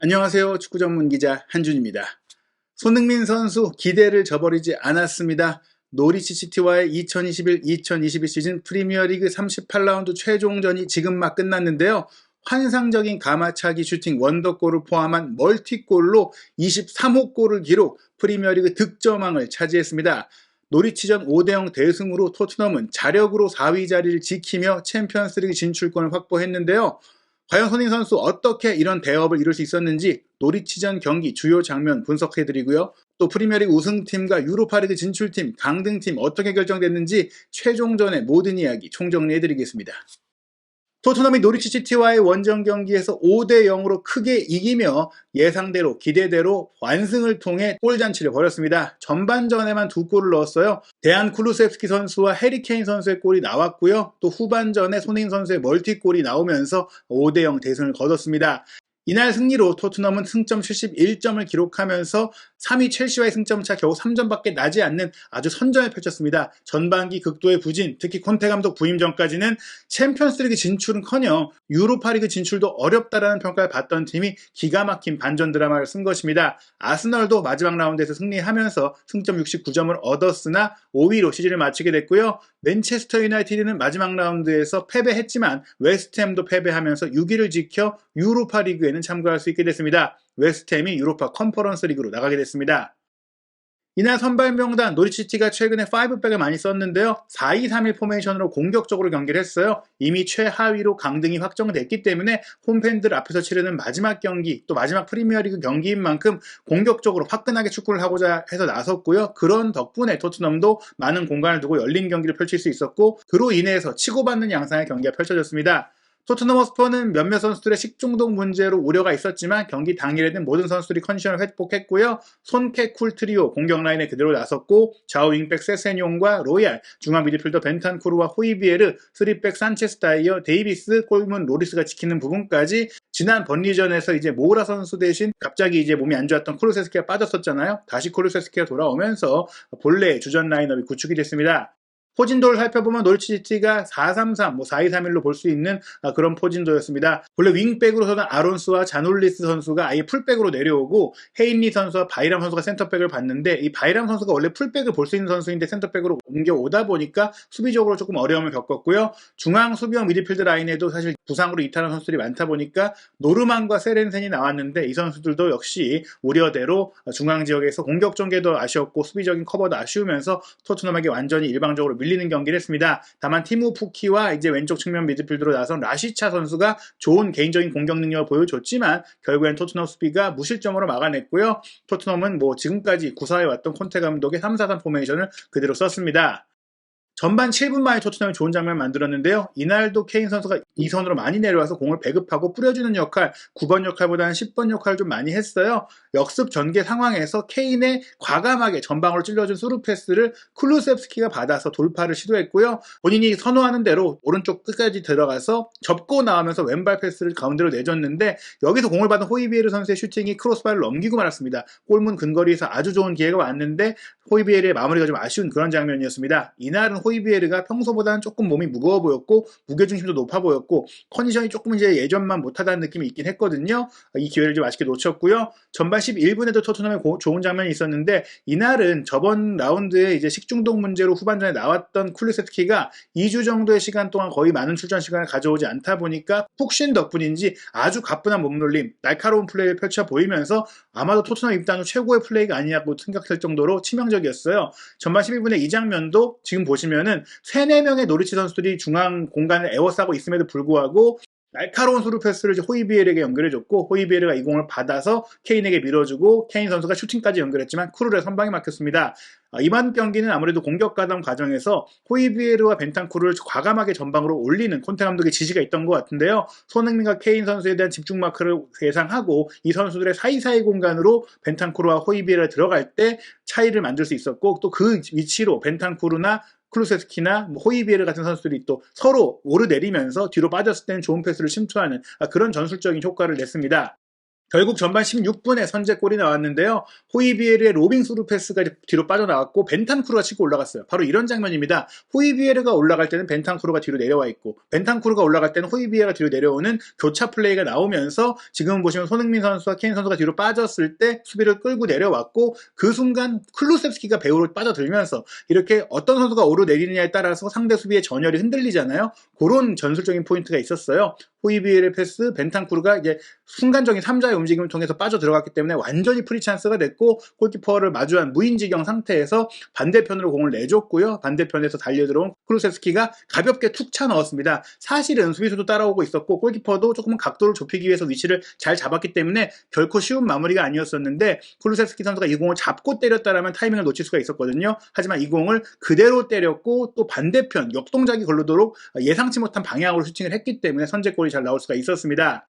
안녕하세요. 축구 전문 기자 한준입니다. 손흥민 선수 기대를 저버리지 않았습니다. 노리치 시티와의 2021-2022 시즌 프리미어리그 38라운드 최종전이 지금 막 끝났는데요. 환상적인 가마차기 슈팅 원더골을 포함한 멀티골로 23호 골을 기록, 프리미어리그 득점왕을 차지했습니다. 노리치전 5대0 대승으로 토트넘은 자력으로 4위 자리를 지키며 챔피언스리그 진출권을 확보했는데요. 과연 손흥민 선수 어떻게 이런 대업을 이룰 수 있었는지 노리치전 경기 주요 장면 분석해드리고요. 또 프리미어리그 우승팀과 유로파리그 진출팀, 강등팀 어떻게 결정됐는지 최종전의 모든 이야기 총정리해드리겠습니다. 토트넘이 노리치 시티와의 원정 경기에서 5대0으로 크게 이기며 예상대로 기대대로 완승을 통해 골잔치를 벌였습니다. 전반전에만 2골을 넣었어요. 데안 쿠루세프스키 선수와 해리 케인 선수의 골이 나왔고요. 또 후반전에 손흥민 선수의 멀티골이 나오면서 5대0 대승을 거뒀습니다. 이날 승리로 토트넘은 승점 71점을 기록하면서 3위 첼시와의 승점차 겨우 3점밖에 나지 않는 아주 선전을 펼쳤습니다. 전반기 극도의 부진, 특히 콘테 감독 부임 전까지는 챔피언스리그 진출은커녕 유로파리그 진출도 어렵다라는 평가를 받던 팀이 기가 막힌 반전 드라마를 쓴 것입니다. 아스널도 마지막 라운드에서 승리하면서 승점 69점을 얻었으나 5위로 시즌을 마치게 됐고요. 맨체스터 유나이티드는 마지막 라운드에서 패배했지만 웨스트햄도 패배하면서 6위를 지켜 유로파리그에는 참가할 수 있게 됐습니다. 웨스트햄이 유로파 컨퍼런스 리그로 나가게 됐습니다. 이날 선발 명단 노리치티가 최근에 5백을 많이 썼는데요. 4-2-3-1 포메이션으로 공격적으로 경기를 했어요. 이미 최하위로 강등이 확정됐기 때문에 홈팬들 앞에서 치르는 마지막 경기, 또 마지막 프리미어리그 경기인 만큼 공격적으로 화끈하게 축구를 하고자 해서 나섰고요. 그런 덕분에 토트넘도 많은 공간을 두고 열린 경기를 펼칠 수 있었고, 그로 인해서 치고받는 양상의 경기가 펼쳐졌습니다. 토트넘 허스퍼는 몇몇 선수들의 식중독 문제로 우려가 있었지만 경기 당일에는 모든 선수들이 컨디션을 회복했고요. 손케 쿨 트리오 공격 라인에 그대로 나섰고, 좌우 윙백 세세뇽과 로얄, 중앙 미드필더 벤탄쿠르와 호이비에르, 3백 산체스 다이어, 데이비스, 골문 로리스가 지키는 부분까지 지난 번리전에서 이제 모우라 선수 대신 갑자기 이제 몸이 안 좋았던 쿠루세스키가 빠졌었잖아요. 다시 쿠루세스키가 돌아오면서 본래의 주전 라인업이 구축이 됐습니다. 포진도를 살펴보면 노리치 시티가 4-3-3, 4-2-3-1로 볼 수 있는 그런 포진도였습니다. 본래 윙백으로서는 아론스와 자놀리스 선수가 아예 풀백으로 내려오고 헤인리 선수와 바이람 선수가 센터백을 봤는데, 이 바이람 선수가 원래 풀백을 볼 수 있는 선수인데 센터백으로 옮겨오다 보니까 수비적으로 조금 어려움을 겪었고요. 중앙 수비형 미드필드 라인에도 사실 부상으로 이탈한 선수들이 많다 보니까 노르만과 세렌센이 나왔는데, 이 선수들도 역시 우려대로 중앙 지역에서 공격 전개도 아쉬웠고 수비적인 커버도 아쉬우면서 토트넘에게 완전히 일방적으로 밀리는 경기를 했습니다. 다만 티무 푸키와 이제 왼쪽 측면 미드필더로 나선 라시차 선수가 좋은 개인적인 공격 능력을 보여줬지만 결국엔 토트넘 수비가 무실점으로 막아냈고요. 토트넘은 지금까지 구사해왔던 콘테 감독의 3-4-3 포메이션을 그대로 썼습니다. 전반 7분 만에 토트넘이 좋은 장면을 만들었는데요. 이날도 케인 선수가 2선으로 많이 내려와서 공을 배급하고 뿌려주는 역할, 9번 역할보다는 10번 역할을 좀 많이 했어요. 역습 전개 상황에서 케인의 과감하게 전방으로 찔러준 스루 패스를 클루셉스키가 받아서 돌파를 시도했고요. 본인이 선호하는 대로 오른쪽 끝까지 들어가서 접고 나오면서 왼발 패스를 가운데로 내줬는데, 여기서 공을 받은 호이비에르 선수의 슈팅이 크로스바를 넘기고 말았습니다. 골문 근거리에서 아주 좋은 기회가 왔는데 호이비에르의 마무리가 좀 아쉬운 그런 장면이었습니다. 이날은 호이비에르가 평소보다는 조금 몸이 무거워 보였고 무게중심도 높아 보였고 컨디션이 조금 이제 예전만 못하다는 느낌이 있긴 했거든요. 이 기회를 좀 아쉽게 놓쳤고요. 전반 11분에도 토트넘의 좋은 장면이 있었는데, 이날은 저번 라운드에 이제 식중독 문제로 후반전에 나왔던 쿨리세트키가 2주 정도의 시간 동안 거의 많은 출전 시간을 가져오지 않다 보니까 푹 쉰 덕분인지 아주 가뿐한 몸놀림, 날카로운 플레이를 펼쳐 보이면서 아마도 토트넘 입단 후 최고의 플레이가 아니냐고 생각할 정도로 치명적이었어요. 전반 12분에 이 장면도 지금 보시면은 3-4명의 노리치 선수들이 중앙 공간을 에워싸고 있음에도 불구하고 날카로운 스루 패스를 호이비에르에게 연결해줬고, 호이비에르가 이 공을 받아서 케인에게 밀어주고 케인 선수가 슈팅까지 연결했지만 쿠르의 선방이 막혔습니다. 이번 경기는 아무래도 공격 가담 과정에서 호이비에르와 벤탄쿠르를 과감하게 전방으로 올리는 콘테 감독의 지시가 있던 것 같은데요. 손흥민과 케인 선수에 대한 집중 마크를 예상하고 이 선수들의 사이사이 공간으로 벤탄쿠르와 호이비에르가 들어갈 때 차이를 만들 수 있었고, 또 그 위치로 벤탄쿠르나 클루세스키나 호이비에르 같은 선수들이 또 서로 오르내리면서 뒤로 빠졌을 때는 좋은 패스를 침투하는 그런 전술적인 효과를 냈습니다. 결국 전반 16분에 선제골이 나왔는데요. 호이비에르의 로빙 스루 패스가 뒤로 빠져나왔고 벤탄쿠르가 치고 올라갔어요. 바로 이런 장면입니다. 호이비에르가 올라갈 때는 벤탄쿠르가 뒤로 내려와 있고 벤탄쿠르가 올라갈 때는 호이비에르가 뒤로 내려오는 교차 플레이가 나오면서 지금 보시면 손흥민 선수와 케인 선수가 뒤로 빠졌을 때 수비를 끌고 내려왔고 그 순간 클루셉스키가 배우로 빠져들면서 이렇게 어떤 선수가 오르내리느냐에 따라서 상대 수비의 전열이 흔들리잖아요. 그런 전술적인 포인트가 있었어요. 호이비에르의 패스, 벤탄쿠르가 이제 순간적인 3자의 움직임을 통해서 빠져 들어갔기 때문에 완전히 프리 찬스가 됐고 골키퍼를 마주한 무인지경 상태에서 반대편으로 공을 내줬고요. 반대편에서 달려들어온 클루셉스키가 가볍게 툭 차 넣었습니다. 사실은 수비수도 따라오고 있었고 골키퍼도 조금 각도를 좁히기 위해서 위치를 잘 잡았기 때문에 결코 쉬운 마무리가 아니었었는데 클루셉스키 선수가 이 공을 잡고 때렸다라면 타이밍을 놓칠 수가 있었거든요. 하지만 이 공을 그대로 때렸고 또 반대편 역동작이 걸르도록 예상치 못한 방향으로 슈팅을 했기 때문에 선제골이 잘 나올 수가 있었습니다.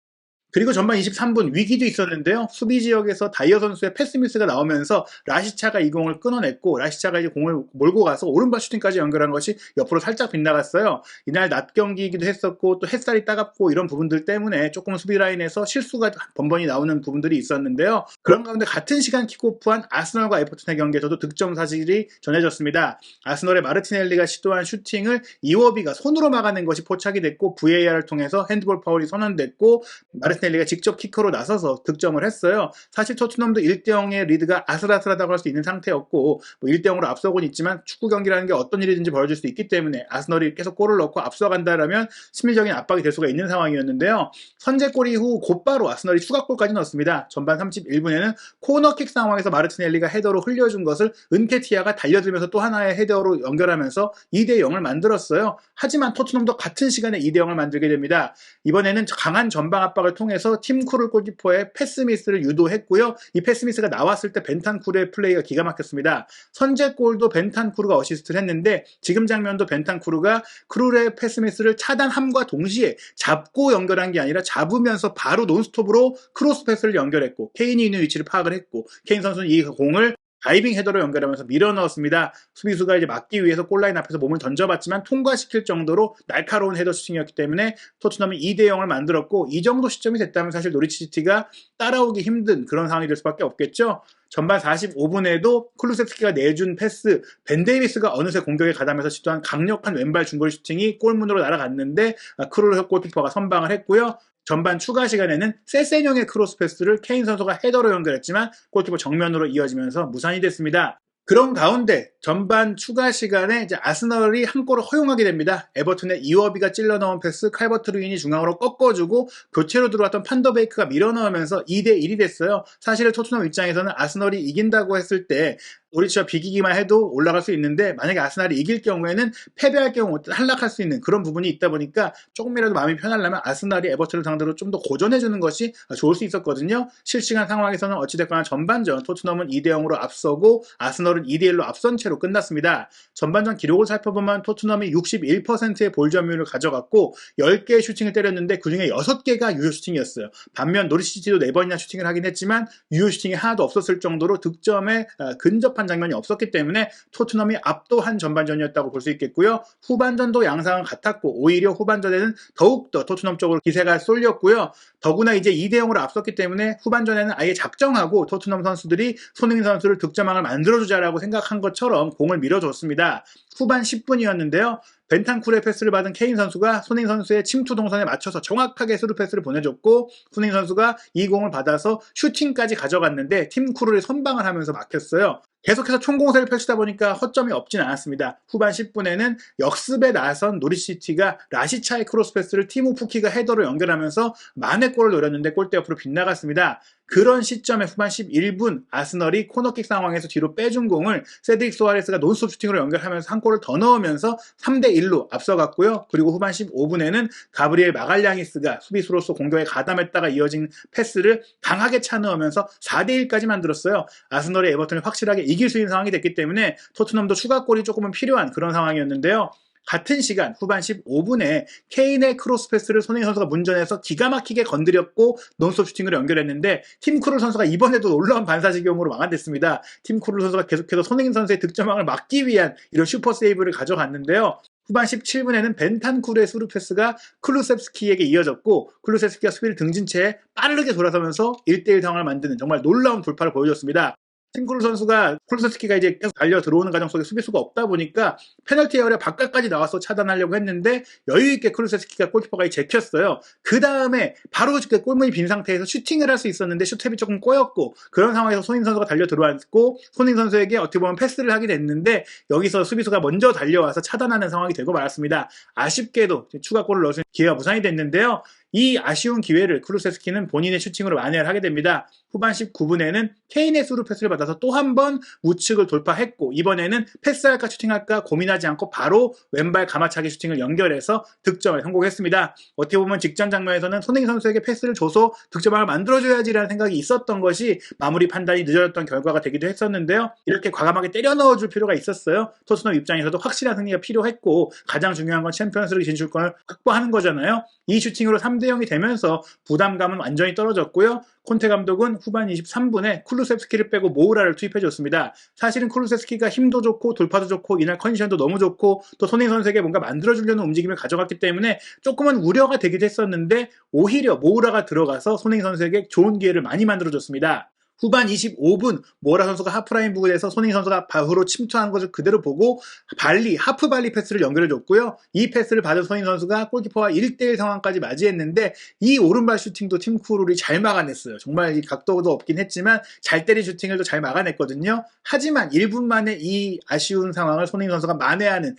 그리고 전반 23분 위기도 있었는데요. 수비 지역에서 다이어 선수의 패스 미스가 나오면서 라시차가 이 공을 끊어냈고 라시차가 이제 공을 몰고 가서 오른발 슈팅까지 연결한 것이 옆으로 살짝 빗나갔어요. 이날 낮 경기이기도 했었고 또 햇살이 따갑고 이런 부분들 때문에 조금 수비 라인에서 실수가 번번이 나오는 부분들이 있었는데요. 그런 가운데 같은 시간 킥오프한 아스널과 에버튼의 경기에서도 득점 사실이 전해졌습니다. 아스널의 마르티넬리가 시도한 슈팅을 이워비가 손으로 막아낸 것이 포착이 됐고 VAR을 통해서 핸드볼 파울이 선언됐고 마르티넬리가 직접 키커로 나서서 득점을 했어요. 사실 토트넘도 1대0의 리드가 아슬아슬하다고 할 수 있는 상태였고 1대0으로 앞서곤 있지만 축구 경기라는 게 어떤 일이든지 벌어질 수 있기 때문에 아스널이 계속 골을 넣고 앞서간다라면 심리적인 압박이 될 수가 있는 상황이었는데요. 선제골 이후 곧바로 아스널이 추가골까지 넣었습니다. 전반 31분에는 코너킥 상황에서 마르티넬리가 헤더로 흘려준 것을 은케티아가 달려들면서 또 하나의 헤더로 연결하면서 2대0을 만들었어요. 하지만 토트넘도 같은 시간에 2대0을 만들게 됩니다. 이번에는 강한 전방 압박을 통해서 팀쿠르 골키퍼의 패스 미스를 유도했고요. 이 패스 미스가 나왔을 때 벤탄쿠르의 플레이가 기가 막혔습니다. 선제골도 벤탄쿠르가 어시스트를 했는데 지금 장면도 벤탄쿠르가 크루의 패스 미스를 차단함과 동시에 잡고 연결한 게 아니라 잡으면서 바로 논스톱으로 크로스 패스를 연결했고 케인이 있는 위치를 파악을 했고 케인 선수는 이 공을 다이빙 헤더로 연결하면서 밀어 넣었습니다. 수비수가 이제 막기 위해서 골라인 앞에서 몸을 던져봤지만 통과시킬 정도로 날카로운 헤더 슈팅이었기 때문에 토트넘이 2대0을 만들었고 이 정도 시점이 됐다면 사실 노리치 시티가 따라오기 힘든 그런 상황이 될 수밖에 없겠죠. 전반 45분에도 클루셉스키가 내준 패스, 벤 데이비스가 어느새 공격에 가담해서 시도한 강력한 왼발 중거리 슈팅이 골문으로 날아갔는데 크루르 골키퍼가 선방을 했고요. 전반 추가 시간에는 세세뇽의 크로스 패스를 케인 선수가 헤더로 연결했지만 골키퍼 정면으로 이어지면서 무산이 됐습니다. 그런 가운데 전반 추가 시간에 이제 아스널이 한 골을 허용하게 됩니다. 에버튼의 이워비가 찔러 넣은 패스 칼버트 루인이 중앙으로 꺾어주고 교체로 들어왔던 판더베이크가 밀어 넣으면서 2대1이 됐어요. 사실 토트넘 입장에서는 아스널이 이긴다고 했을 때 노리치와 비기기만 해도 올라갈 수 있는데 만약에 아스날이 이길 경우에는 패배할 경우 탈락할 수 있는 그런 부분이 있다 보니까 조금이라도 마음이 편하려면 아스날이 에버튼을 상대로 좀 더 고전해주는 것이 좋을 수 있었거든요. 실시간 상황에서는 어찌됐거나 전반전 토트넘은 2대0으로 앞서고 아스널은 2대1로 앞선 채로 끝났습니다. 전반전 기록을 살펴보면 토트넘이 61%의 볼 점유율을 가져갔고 10개의 슈팅을 때렸는데 그중에 6개가 유효 슈팅이었어요. 반면 노리시티도 4번이나 슈팅을 하긴 했지만 유효 슈팅이 하나도 없었을 정도로 득점에 근접한 장면이 없었기 때문에 토트넘이 압도한 전반전이었다고 볼 수 있겠고요. 후반전도 양상은 같았고 오히려 후반전에는 더욱더 토트넘 쪽으로 기세가 쏠렸고요. 더구나 이제 2대0으로 앞섰기 때문에 후반전에는 아예 작정하고 토트넘 선수들이 손흥민 선수를 득점왕을 만들어주자라고 생각한 것처럼 공을 밀어줬습니다. 후반 10분이었는데요. 벤탄쿠르의 패스를 받은 케인 선수가 손흥민 선수의 침투 동선에 맞춰서 정확하게 스루 패스를 보내줬고 손흥민 선수가 이 공을 받아서 슈팅까지 가져갔는데 팀쿠르를 선방을 하면서 막혔어요. 계속해서 총공세를 펼치다 보니까 허점이 없진 않았습니다. 후반 10분에는 역습에 나선 노리시티가 라시차의 크로스 패스를 티모 푸키가 헤더로 연결하면서 만회 골을 노렸는데 골대 옆으로 빗나갔습니다. 그런 시점에 후반 11분 아스널이 코너킥 상황에서 뒤로 빼준 공을 세드릭 소아레스가 논스톱 슈팅으로 연결하면서 한 골을 더 넣으면서 3대1로 앞서갔고요. 그리고 후반 15분에는 가브리엘 마갈량이스가 수비수로서 공격에 가담했다가 이어진 패스를 강하게 차넣으면서 4대1까지 만들었어요. 아스널의 에버튼을 확실하게 이길 수 있는 상황이 됐기 때문에 토트넘도 추가골이 조금은 필요한 그런 상황이었는데요. 같은 시간 후반 15분에 케인의 크로스 패스를 손흥민 선수가 문전에서 기가 막히게 건드렸고 논스톱 슈팅으로 연결했는데 팀쿠르 선수가 이번에도 놀라운 반사지경으로 망한됐습니다. 팀쿠르 선수가 계속해서 손흥민 선수의 득점왕을 막기 위한 이런 슈퍼 세이브를 가져갔는데요. 후반 17분에는 벤탄쿠르의 스루 패스가 클루셉스키에게 이어졌고 클루셉스키가 수비를 등진 채 빠르게 돌아서면서 1대1 상황을 만드는 정말 놀라운 돌파를 보여줬습니다. 팀크루 선수가 클루셉스키가 이제 계속 달려 들어오는 과정 속에 수비수가 없다 보니까 페널티 에어리아 바깥까지 나와서 차단하려고 했는데 여유있게 클루셉스키가 골키퍼가 제켰어요. 그 다음에 바로 골문이 빈 상태에서 슈팅을 할 수 있었는데 슈텝이 조금 꼬였고 그런 상황에서 손흥민 선수가 달려 들어왔고 손흥민 선수에게 어떻게 보면 패스를 하게 됐는데 여기서 수비수가 먼저 달려와서 차단하는 상황이 되고 말았습니다. 아쉽게도 추가골을 넣을 수 있는 기회가 무산이 됐는데요. 이 아쉬운 기회를 클루셉스키는 본인의 슈팅으로 만회를 하게 됩니다. 후반 19분에는 케인의 스루 패스를 받아서 또 한 번 우측을 돌파했고 이번에는 패스할까 슈팅할까 고민하지 않고 바로 왼발 가마차기 슈팅을 연결해서 득점에 성공했습니다. 어떻게 보면 직전 장면에서는 손흥민 선수에게 패스를 줘서 득점을 만들어줘야지라는 생각이 있었던 것이 마무리 판단이 늦어졌던 결과가 되기도 했었는데요. 이렇게 과감하게 때려 넣어줄 필요가 있었어요. 토트넘 입장에서도 확실한 승리가 필요했고 가장 중요한 건 챔피언스리그 진출권을 확보하는 거잖아요. 이 슈팅으로 3대0이 되면서 부담감은 완전히 떨어졌고요. 콘테 감독은 후반 23분에 쿨루셉스키를 빼고 모우라를 투입해줬습니다. 사실은 쿨루셉스키가 힘도 좋고 돌파도 좋고 이날 컨디션도 너무 좋고 또 손흥민 선수에게 뭔가 만들어주려는 움직임을 가져갔기 때문에 조금은 우려가 되기도 했었는데 오히려 모우라가 들어가서 손흥민 선수에게 좋은 기회를 많이 만들어줬습니다. 후반 25분 모우라 선수가 하프라인 부근에서 손흥민 선수가 바로 침투하는 것을 그대로 보고 하프 발리 패스를 연결해줬고요. 이 패스를 받은 손흥민 선수가 골키퍼와 1대1 상황까지 맞이했는데 이 오른발 슈팅도 팀 쿠룰이 잘 막아냈어요. 정말 이 각도도 없긴 했지만 잘 때린 슈팅을 또 잘 막아냈거든요. 하지만 1분 만에 이 아쉬운 상황을 손흥민 선수가 만회하는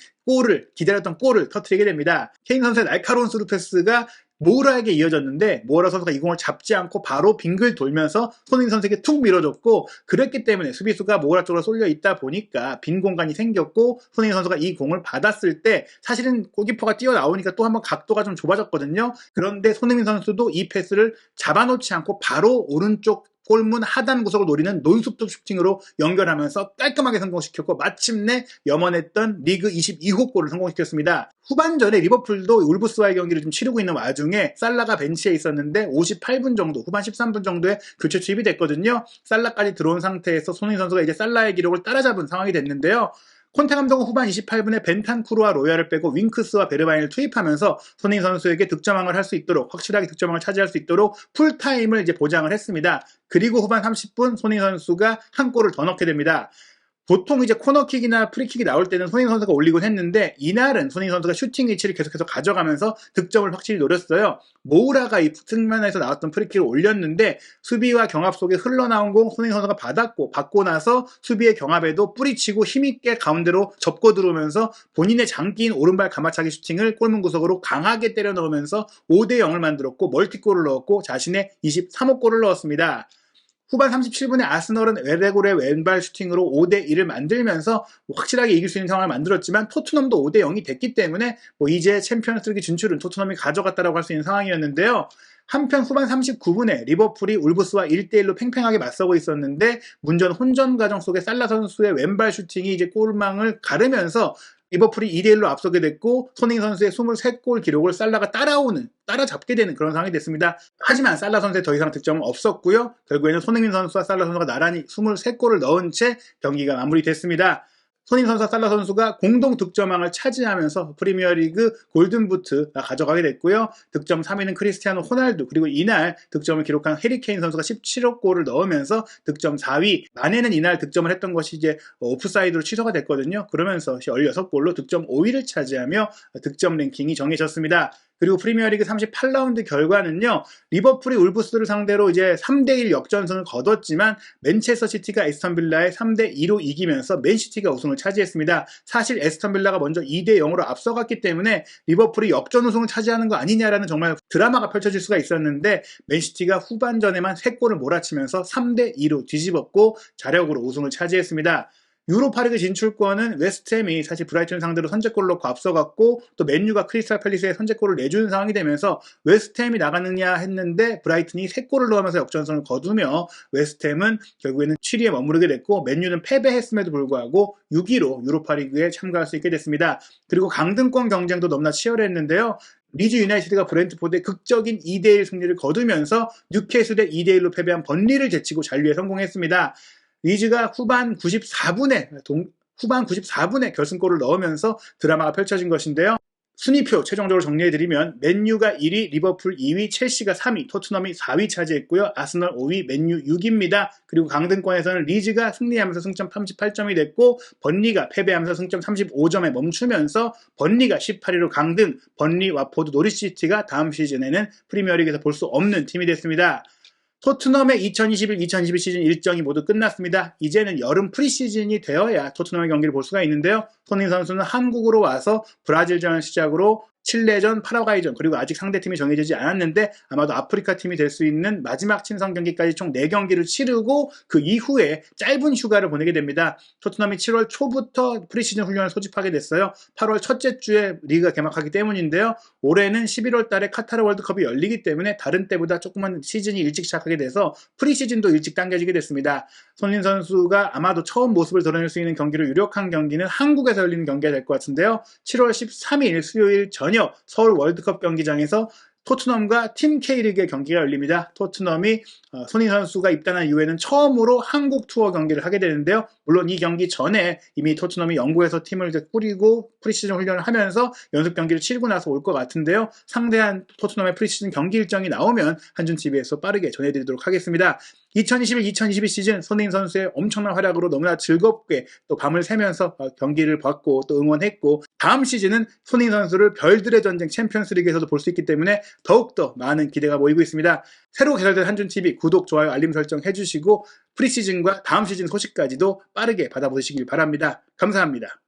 기다렸던 골을 터뜨리게 됩니다. 케인 선수의 날카로운 스루 패스가 모우라에게 이어졌는데 모우라 선수가 이 공을 잡지 않고 바로 빙글 돌면서 손흥민 선수에게 툭 밀어줬고 그랬기 때문에 수비수가 모우라 쪽으로 쏠려 있다 보니까 빈 공간이 생겼고 손흥민 선수가 이 공을 받았을 때 사실은 골키퍼가 뛰어나오니까 또 한번 각도가 좀 좁아졌거든요. 그런데 손흥민 선수도 이 패스를 잡아놓지 않고 바로 오른쪽 골문 하단 구석을 노리는 논스톱 슈팅으로 연결하면서 깔끔하게 성공시켰고 마침내 염원했던 리그 22호 골을 성공시켰습니다. 후반전에 리버풀도 울브스와의 경기를 좀 치르고 있는 와중에 살라가 벤치에 있었는데 58분 정도, 후반 13분 정도에 교체 투입이 됐거든요. 살라까지 들어온 상태에서 손흥민 선수가 이제 살라의 기록을 따라잡은 상황이 됐는데요. 콘테 감독은 후반 28분에 벤탄쿠르와 로얄을 빼고 윙크스와 베르바인을 투입하면서 손흥민 선수에게 득점왕을 할 수 있도록 확실하게 득점왕을 차지할 수 있도록 풀타임을 이제 보장을 했습니다. 그리고 후반 30분 손흥민 선수가 한 골을 더 넣게 됩니다. 보통 이제 코너킥이나 프리킥이 나올 때는 손흥민 선수가 올리곤 했는데 이날은 손흥민 선수가 슈팅 위치를 계속해서 가져가면서 득점을 확실히 노렸어요. 모우라가 이 측면에서 나왔던 프리킥을 올렸는데 수비와 경합 속에 흘러나온 공 손흥민 선수가 받고 나서 수비의 경합에도 뿌리치고 힘있게 가운데로 접고 들어오면서 본인의 장기인 오른발 가마차기 슈팅을 골문 구석으로 강하게 때려 넣으면서 5대0을 만들었고 멀티골을 넣었고 자신의 23호 골을 넣었습니다. 후반 37분에 아스널은 웨레골의 왼발 슈팅으로 5대1을 만들면서 확실하게 이길 수 있는 상황을 만들었지만 토트넘도 5대0이 됐기 때문에 이제 챔피언스리그 진출은 토트넘이 가져갔다라고 할 수 있는 상황이었는데요. 한편 후반 39분에 리버풀이 울브스와 1대1로 팽팽하게 맞서고 있었는데 문전 혼전 과정 속에 살라 선수의 왼발 슈팅이 이제 골망을 가르면서 리버풀이 2대1로 앞서게 됐고 손흥민 선수의 23골 기록을 살라가 따라잡게 되는 그런 상황이 됐습니다. 하지만 살라 선수의 더 이상 득점은 없었고요. 결국에는 손흥민 선수와 살라 선수가 나란히 23골을 넣은 채 경기가 마무리됐습니다. 손흥민 선수와 살라 선수가 공동 득점왕을 차지하면서 프리미어리그 골든부트가 가져가게 됐고요. 득점 3위는 크리스티아노 호날두, 그리고 이날 득점을 기록한 해리 케인 선수가 17호 골을 넣으면서 득점 4위. 만에는 이날 득점을 했던 것이 이제 오프사이드로 취소가 됐거든요. 그러면서 16골로 득점 5위를 차지하며 득점 랭킹이 정해졌습니다. 그리고 프리미어리그 38라운드 결과는요. 리버풀이 울브스를 상대로 이제 3대1 역전승을 거뒀지만 맨체스터 시티가 에스턴 빌라에 3대2로 이기면서 맨시티가 우승을 차지했습니다. 사실 에스턴 빌라가 먼저 2대0으로 앞서갔기 때문에 리버풀이 역전 우승을 차지하는 거 아니냐라는 정말 드라마가 펼쳐질 수가 있었는데 맨시티가 후반전에만 3골을 몰아치면서 3대2로 뒤집었고 자력으로 우승을 차지했습니다. 유로파리그 진출권은 웨스트햄이 사실 브라이튼 상대로 선제골을 넣고 앞서갔고 또 맨유가 크리스탈 팰리스에 선제골을 내주는 상황이 되면서 웨스트햄이 나가느냐 했는데 브라이튼이 3골을 넣으면서 역전승을 거두며 웨스트햄은 결국에는 7위에 머무르게 됐고 맨유는 패배했음에도 불구하고 6위로 유로파리그에 참가할 수 있게 됐습니다. 그리고 강등권 경쟁도 너무나 치열했는데요. 리즈 유나이티드가 브렌트포드의 극적인 2대1 승리를 거두면서 뉴캐슬에 2대1로 패배한 번리를 제치고 잔류에 성공했습니다. 리즈가 후반 94분에 후반 94분에 결승골을 넣으면서 드라마가 펼쳐진 것인데요. 순위표 최종적으로 정리해드리면 맨유가 1위, 리버풀 2위, 첼시가 3위, 토트넘이 4위 차지했고요. 아스널 5위, 맨유 6위입니다. 그리고 강등권에서는 리즈가 승리하면서 승점 38점이 됐고 번리가 패배하면서 승점 35점에 멈추면서 번리가 18위로 강등, 번리, 와포드, 노리시티가 다음 시즌에는 프리미어리그에서 볼 수 없는 팀이 됐습니다. 토트넘의 2021-2022 시즌 일정이 모두 끝났습니다. 이제는 여름 프리시즌이 되어야 토트넘의 경기를 볼 수가 있는데요. 손흥민 선수는 한국으로 와서 브라질전을 시작으로 칠레전, 파라과이전, 그리고 아직 상대팀이 정해지지 않았는데 아마도 아프리카 팀이 될 수 있는 마지막 친선 경기까지 총 4경기를 치르고 그 이후에 짧은 휴가를 보내게 됩니다. 토트넘이 7월 초부터 프리시즌 훈련을 소집하게 됐어요. 8월 첫째 주에 리그가 개막하기 때문인데요. 올해는 11월 달에 카타르 월드컵이 열리기 때문에 다른 때보다 조금만 시즌이 일찍 시작하게 돼서 프리시즌도 일찍 당겨지게 됐습니다. 손흥민 선수가 아마도 처음 모습을 드러낼 수 있는 경기로 유력한 경기는 한국에서 열리는 경기가 될 것 같은데요. 7월 13일 수요일 저녁 서울 월드컵 경기장에서 토트넘과 팀 K리그의 경기가 열립니다. 토트넘이 손흥민 선수가 입단한 이후에는 처음으로 한국 투어 경기를 하게 되는데요. 물론 이 경기 전에 이미 토트넘이 영국에서 팀을 꾸리고 프리시즌 훈련을 하면서 연습 경기를 치르고 나서 올 것 같은데요. 상대한 토트넘의 프리시즌 경기 일정이 나오면 한준TV에서 빠르게 전해드리도록 하겠습니다. 2021-2022 시즌 손흥민 선수의 엄청난 활약으로 너무나 즐겁게 또 밤을 새면서 경기를 봤고 또 응원했고 다음 시즌은 손흥민 선수를 별들의 전쟁 챔피언스리그에서도 볼 수 있기 때문에 더욱더 많은 기대가 모이고 있습니다. 새로 개설된 한준TV 구독, 좋아요, 알림 설정 해주시고 프리시즌과 다음 시즌 소식까지도 빠르게 받아보시길 바랍니다. 감사합니다.